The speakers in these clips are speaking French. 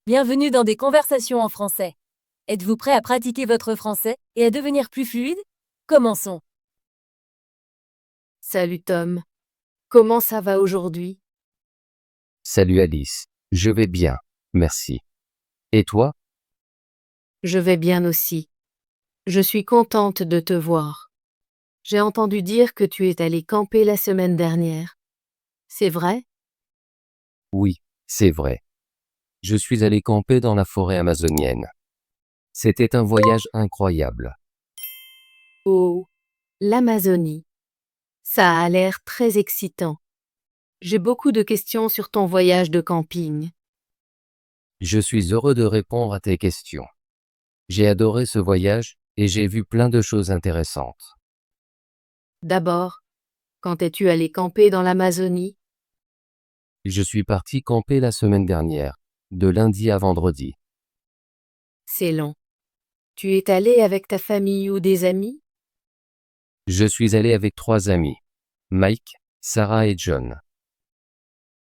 Bienvenue dans des conversations en français. Êtes-vous prêt à pratiquer votre français et à devenir plus fluide? Commençons. Salut Tom. Comment ça va aujourd'hui? Salut Alice, je vais bien, merci. Et toi? Je vais bien aussi. Je suis contente de te voir. J'ai entendu dire que tu es allé camper la semaine dernière. C'est vrai? Oui, c'est vrai. Je suis allé camper dans la forêt amazonienne. C'était un voyage incroyable. Oh, l'Amazonie. Ça a l'air très excitant. J'ai beaucoup de questions sur ton voyage de camping. Je suis heureux de répondre à tes questions. J'ai adoré ce voyage et j'ai vu plein de choses intéressantes. D'abord, quand es-tu allé camper dans l'Amazonie? Je suis parti camper la semaine dernière, de lundi à vendredi. C'est long. Tu es allé avec ta famille ou des amis? Je suis allé avec 3 amis, Mike, Sarah et John.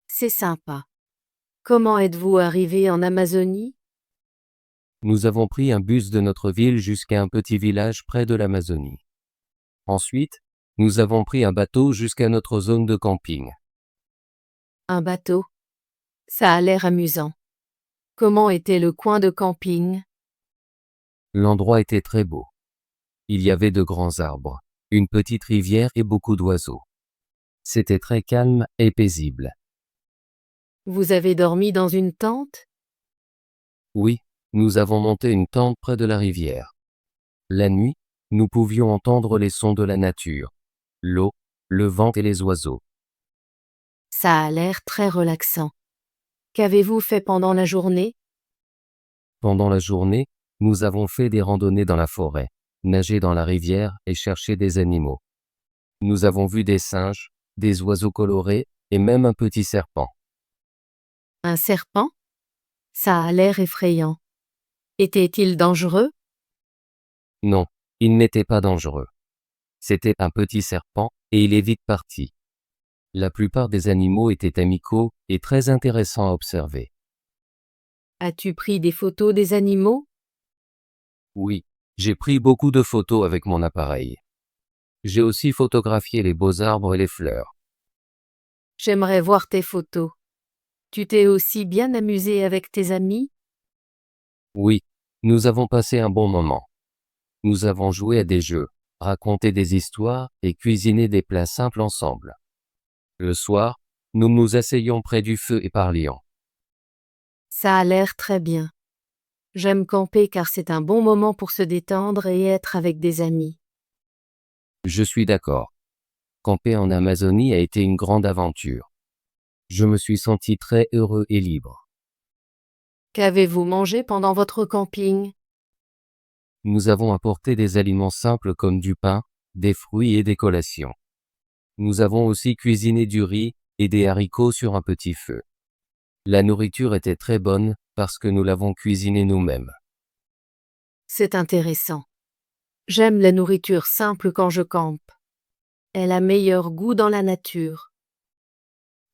C'est sympa. Comment êtes-vous arrivé en Amazonie? Nous avons pris un bus de notre ville jusqu'à un petit village près de l'Amazonie. Ensuite, nous avons pris un bateau jusqu'à notre zone de camping. Un bateau. Ça a l'air amusant. Comment était le coin de camping? L'endroit était très beau. Il y avait de grands arbres, une petite rivière et beaucoup d'oiseaux. C'était très calme et paisible. Vous avez dormi dans une tente? Oui, nous avons monté une tente près de la rivière. La nuit, nous pouvions entendre les sons de la nature, l'eau, le vent et les oiseaux. Ça a l'air très relaxant. Qu'avez-vous fait pendant la journée? Pendant la journée, nous avons fait des randonnées dans la forêt, nagé dans la rivière et cherché des animaux. Nous avons vu des singes, des oiseaux colorés et même un petit serpent. Un serpent? Ça a l'air effrayant. Était-il dangereux? Non, il n'était pas dangereux. C'était un petit serpent et il est vite parti. La plupart des animaux étaient amicaux et très intéressants à observer. As-tu pris des photos des animaux? Oui, j'ai pris beaucoup de photos avec mon appareil. J'ai aussi photographié les beaux arbres et les fleurs. J'aimerais voir tes photos. Tu t'es aussi bien amusé avec tes amis? Oui, nous avons passé un bon moment. Nous avons joué à des jeux, raconté des histoires et cuisiné des plats simples ensemble. Le soir, nous nous asseyions près du feu et parlions. Ça a l'air très bien. J'aime camper car c'est un bon moment pour se détendre et être avec des amis. Je suis d'accord. Camper en Amazonie a été une grande aventure. Je me suis senti très heureux et libre. Qu'avez-vous mangé pendant votre camping? Nous avons apporté des aliments simples comme du pain, des fruits et des collations. Nous avons aussi cuisiné du riz et des haricots sur un petit feu. La nourriture était très bonne parce que nous l'avons cuisinée nous-mêmes. C'est intéressant. J'aime la nourriture simple quand je campe. Elle a meilleur goût dans la nature.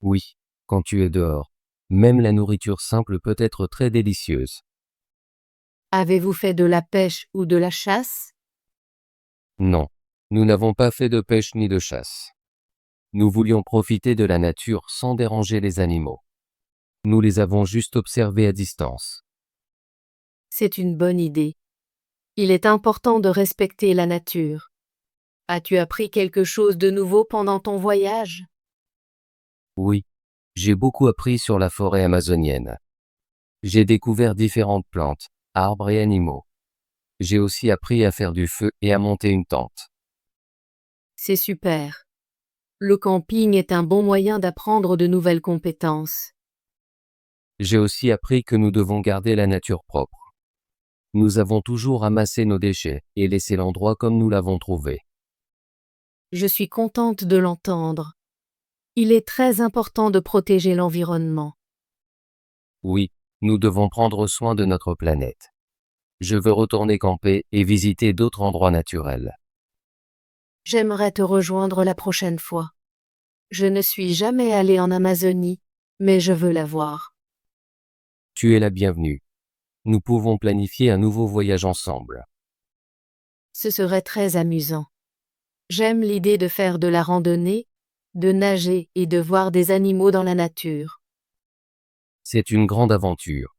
Oui, quand tu es dehors, même la nourriture simple peut être très délicieuse. Avez-vous fait de la pêche ou de la chasse? Non, nous n'avons pas fait de pêche ni de chasse. Nous voulions profiter de la nature sans déranger les animaux. Nous les avons juste observés à distance. C'est une bonne idée. Il est important de respecter la nature. As-tu appris quelque chose de nouveau pendant ton voyage? Oui, j'ai beaucoup appris sur la forêt amazonienne. J'ai découvert différentes plantes, arbres et animaux. J'ai aussi appris à faire du feu et à monter une tente. C'est super. Le camping est un bon moyen d'apprendre de nouvelles compétences. J'ai aussi appris que nous devons garder la nature propre. Nous avons toujours ramassé nos déchets et laissé l'endroit comme nous l'avons trouvé. Je suis contente de l'entendre. Il est très important de protéger l'environnement. Oui, nous devons prendre soin de notre planète. Je veux retourner camper et visiter d'autres endroits naturels. J'aimerais te rejoindre la prochaine fois. Je ne suis jamais allée en Amazonie, mais je veux la voir. Tu es la bienvenue. Nous pouvons planifier un nouveau voyage ensemble. Ce serait très amusant. J'aime l'idée de faire de la randonnée, de nager et de voir des animaux dans la nature. C'est une grande aventure.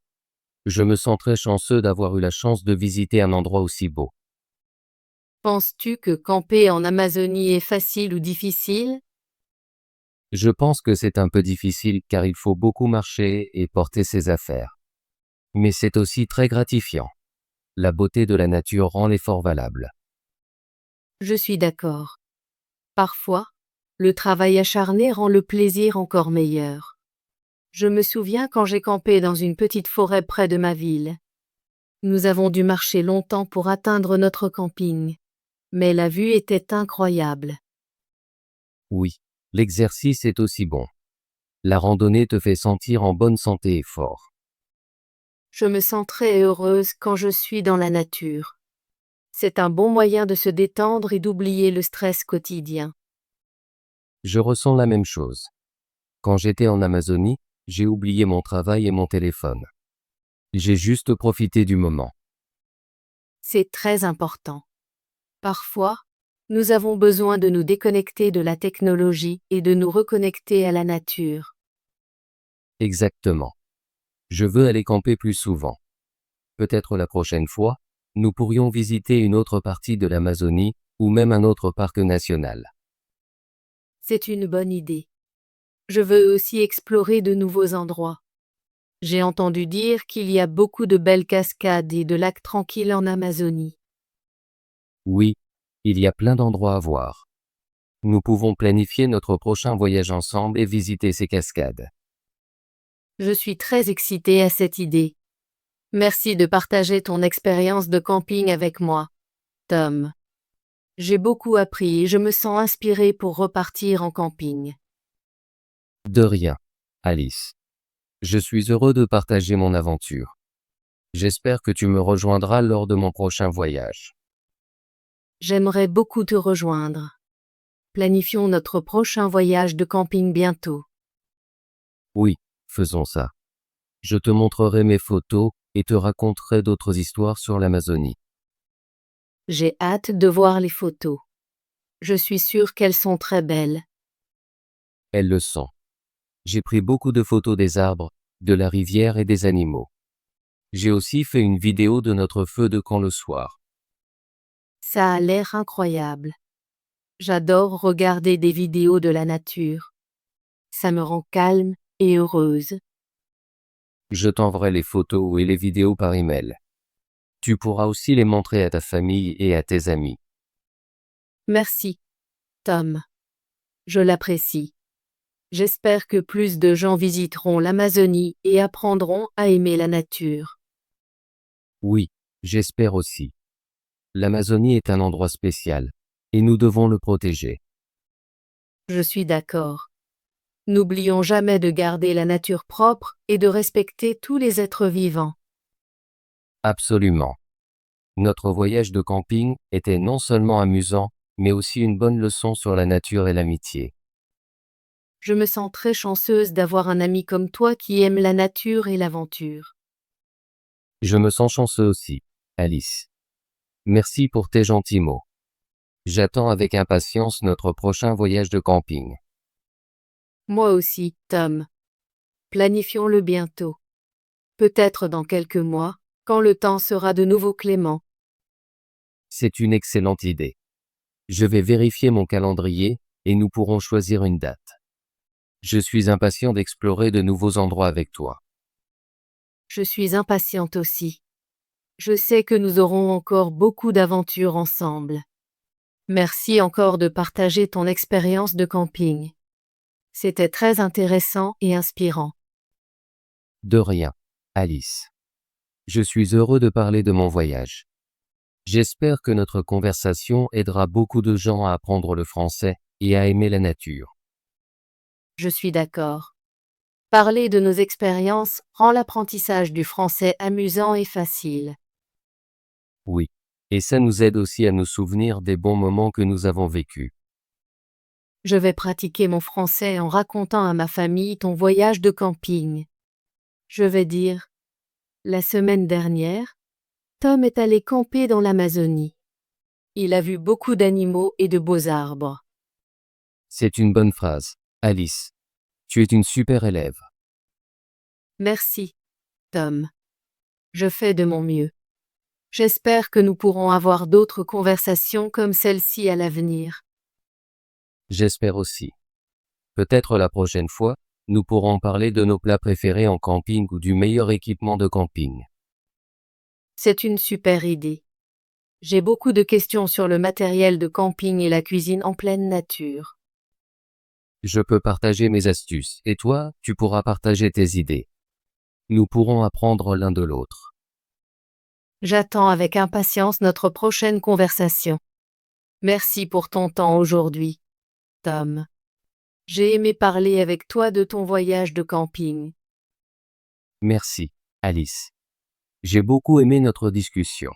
Je me sens très chanceux d'avoir eu la chance de visiter un endroit aussi beau. Penses-tu que camper en Amazonie est facile ou difficile? Je pense que c'est un peu difficile car il faut beaucoup marcher et porter ses affaires. Mais c'est aussi très gratifiant. La beauté de la nature rend l'effort valable. Je suis d'accord. Parfois, le travail acharné rend le plaisir encore meilleur. Je me souviens quand j'ai campé dans une petite forêt près de ma ville. Nous avons dû marcher longtemps pour atteindre notre camping. Mais la vue était incroyable. Oui, l'exercice est aussi bon. La randonnée te fait sentir en bonne santé et fort. Je me sens très heureuse quand je suis dans la nature. C'est un bon moyen de se détendre et d'oublier le stress quotidien. Je ressens la même chose. Quand j'étais en Amazonie, j'ai oublié mon travail et mon téléphone. J'ai juste profité du moment. C'est très important. Parfois, nous avons besoin de nous déconnecter de la technologie et de nous reconnecter à la nature. Exactement. Je veux aller camper plus souvent. Peut-être la prochaine fois, nous pourrions visiter une autre partie de l'Amazonie, ou même un autre parc national. C'est une bonne idée. Je veux aussi explorer de nouveaux endroits. J'ai entendu dire qu'il y a beaucoup de belles cascades et de lacs tranquilles en Amazonie. Oui, il y a plein d'endroits à voir. Nous pouvons planifier notre prochain voyage ensemble et visiter ces cascades. Je suis très excitée à cette idée. Merci de partager ton expérience de camping avec moi, Tom. J'ai beaucoup appris et je me sens inspirée pour repartir en camping. De rien, Alice. Je suis heureux de partager mon aventure. J'espère que tu me rejoindras lors de mon prochain voyage. J'aimerais beaucoup te rejoindre. Planifions notre prochain voyage de camping bientôt. Oui, faisons ça. Je te montrerai mes photos et te raconterai d'autres histoires sur l'Amazonie. J'ai hâte de voir les photos. Je suis sûre qu'elles sont très belles. Elles le sont. J'ai pris beaucoup de photos des arbres, de la rivière et des animaux. J'ai aussi fait une vidéo de notre feu de camp le soir. Ça a l'air incroyable. J'adore regarder des vidéos de la nature. Ça me rend calme et heureuse. Je t'enverrai les photos et les vidéos par email. Tu pourras aussi les montrer à ta famille et à tes amis. Merci, Tom. Je l'apprécie. J'espère que plus de gens visiteront l'Amazonie et apprendront à aimer la nature. Oui, j'espère aussi. L'Amazonie est un endroit spécial, et nous devons le protéger. Je suis d'accord. N'oublions jamais de garder la nature propre et de respecter tous les êtres vivants. Absolument. Notre voyage de camping était non seulement amusant, mais aussi une bonne leçon sur la nature et l'amitié. Je me sens très chanceuse d'avoir un ami comme toi qui aime la nature et l'aventure. Je me sens chanceux aussi, Alice. Merci pour tes gentils mots. J'attends avec impatience notre prochain voyage de camping. Moi aussi, Tom. Planifions-le bientôt. Peut-être dans quelques mois, quand le temps sera de nouveau clément. C'est une excellente idée. Je vais vérifier mon calendrier, et nous pourrons choisir une date. Je suis impatient d'explorer de nouveaux endroits avec toi. Je suis impatiente aussi. Je sais que nous aurons encore beaucoup d'aventures ensemble. Merci encore de partager ton expérience de camping. C'était très intéressant et inspirant. De rien, Alice. Je suis heureux de parler de mon voyage. J'espère que notre conversation aidera beaucoup de gens à apprendre le français et à aimer la nature. Je suis d'accord. Parler de nos expériences rend l'apprentissage du français amusant et facile. Oui. Et ça nous aide aussi à nous souvenir des bons moments que nous avons vécus. Je vais pratiquer mon français en racontant à ma famille ton voyage de camping. Je vais dire, La semaine dernière, Tom est allé camper dans l'Amazonie. Il a vu beaucoup d'animaux et de beaux arbres. C'est une bonne phrase, Alice. Tu es une super élève. Merci, Tom. Je fais de mon mieux. J'espère que nous pourrons avoir d'autres conversations comme celle-ci à l'avenir. J'espère aussi. Peut-être la prochaine fois, nous pourrons parler de nos plats préférés en camping ou du meilleur équipement de camping. C'est une super idée. J'ai beaucoup de questions sur le matériel de camping et la cuisine en pleine nature. Je peux partager mes astuces, et toi, tu pourras partager tes idées. Nous pourrons apprendre l'un de l'autre. J'attends avec impatience notre prochaine conversation. Merci pour ton temps aujourd'hui, Tom. J'ai aimé parler avec toi de ton voyage de camping. Merci, Alice. J'ai beaucoup aimé notre discussion.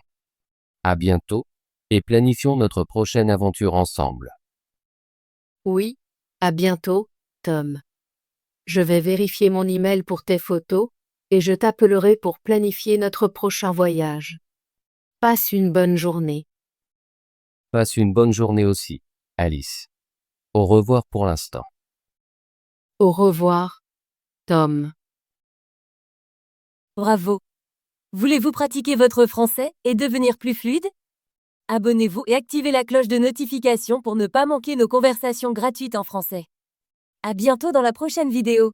À bientôt, et planifions notre prochaine aventure ensemble. Oui, à bientôt, Tom. Je vais vérifier mon email pour tes photos, et je t'appellerai pour planifier notre prochain voyage. Passe une bonne journée. Passe une bonne journée aussi, Alice. Au revoir pour l'instant. Au revoir, Tom. Bravo. Voulez-vous pratiquer votre français et devenir plus fluide? Abonnez-vous et activez la cloche de notification pour ne pas manquer nos conversations gratuites en français. À bientôt dans la prochaine vidéo.